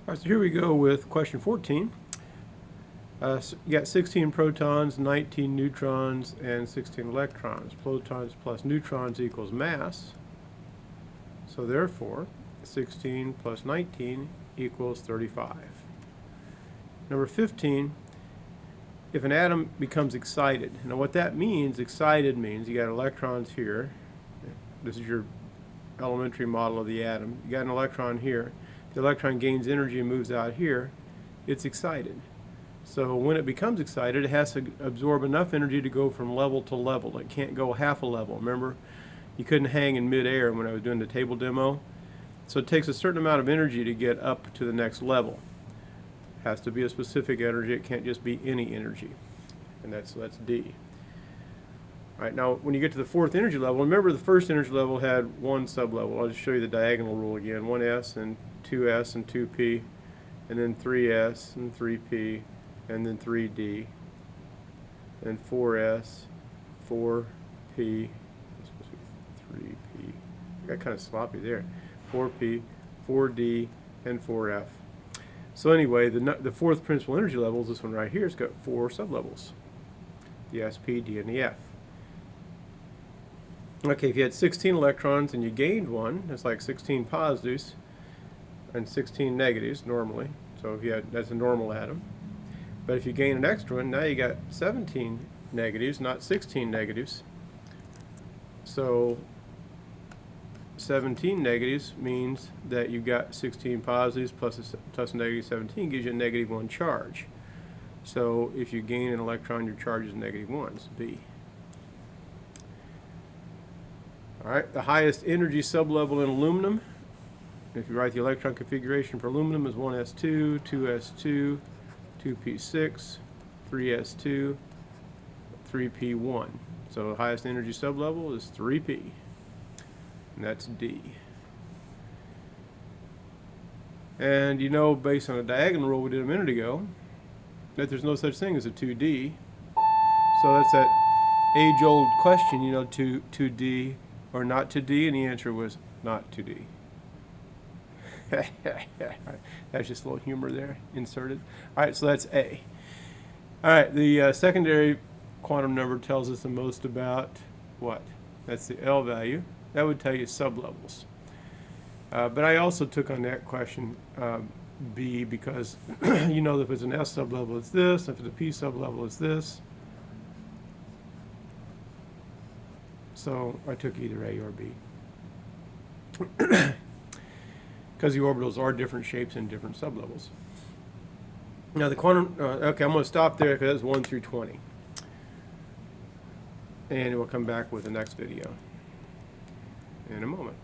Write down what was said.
All right, so here we go with question 14. So you got 16 protons, 19 neutrons, and 16 electrons. Protons plus neutrons equals mass. So therefore, 16 plus 19 equals 35. Number 15, if an atom becomes excited. Now what that means, excited means you got electrons here. This is your elementary model of the atom. You got an electron here. The electron gains energy and moves out here. It's excited. So when it becomes excited, it has to absorb enough energy to go from level to level. It can't go half a level. Remember, you couldn't hang in midair when I was doing the table demo. So it takes a certain amount of energy to get up to the next level. It has to be a specific energy. It can't just be any energy. And that's D. All right, now when you get to the fourth energy level, remember the first energy level had one sublevel. I'll just show you the diagonal rule again. 1s and 2s and 2p, and then 3s and 3p, and then 3d, and 4s, 4p, it's supposed to be 3p. I got kind of sloppy there. 4p, 4d, and 4f. So anyway, the fourth principal energy level is this one right here. It's got 4 sublevels, the s, p, d, and the f. Okay, if you had 16 electrons and you gained one, it's like 16 positives and 16 negatives normally. So if you had, that's a normal atom. But if you gain an extra one, now you got 17 negatives, not 16 negatives. So 17 negatives means that you've got 16 positives plus a negative 17 gives you a -1 charge. So if you gain an electron, your charge is -1. It's B. All right, the highest energy sublevel in aluminum, if you write the electron configuration for aluminum, is 1s2, 2s2, 2p6, 3s2, 3p1. So the highest energy sublevel is 3p, and that's D. And you know, based on a diagonal rule we did a minute ago, that there's no such thing as a 2D. So that's that age-old question, you know, 2D or not 2D, and the answer was not 2D. That's just a little humor there inserted. All right, so that's A. All right, the secondary quantum number tells us the most about what? That's the L value. That would tell you sublevels. But I also took on that question B because you know that if it's an S sublevel, it's this. If it's a P sublevel, it's this. So I took either A or B. Because the orbitals are different shapes and different sublevels. Now the quantum, okay, I'm going to stop there because that's 1 through 20. And we'll come back with the next video in a moment.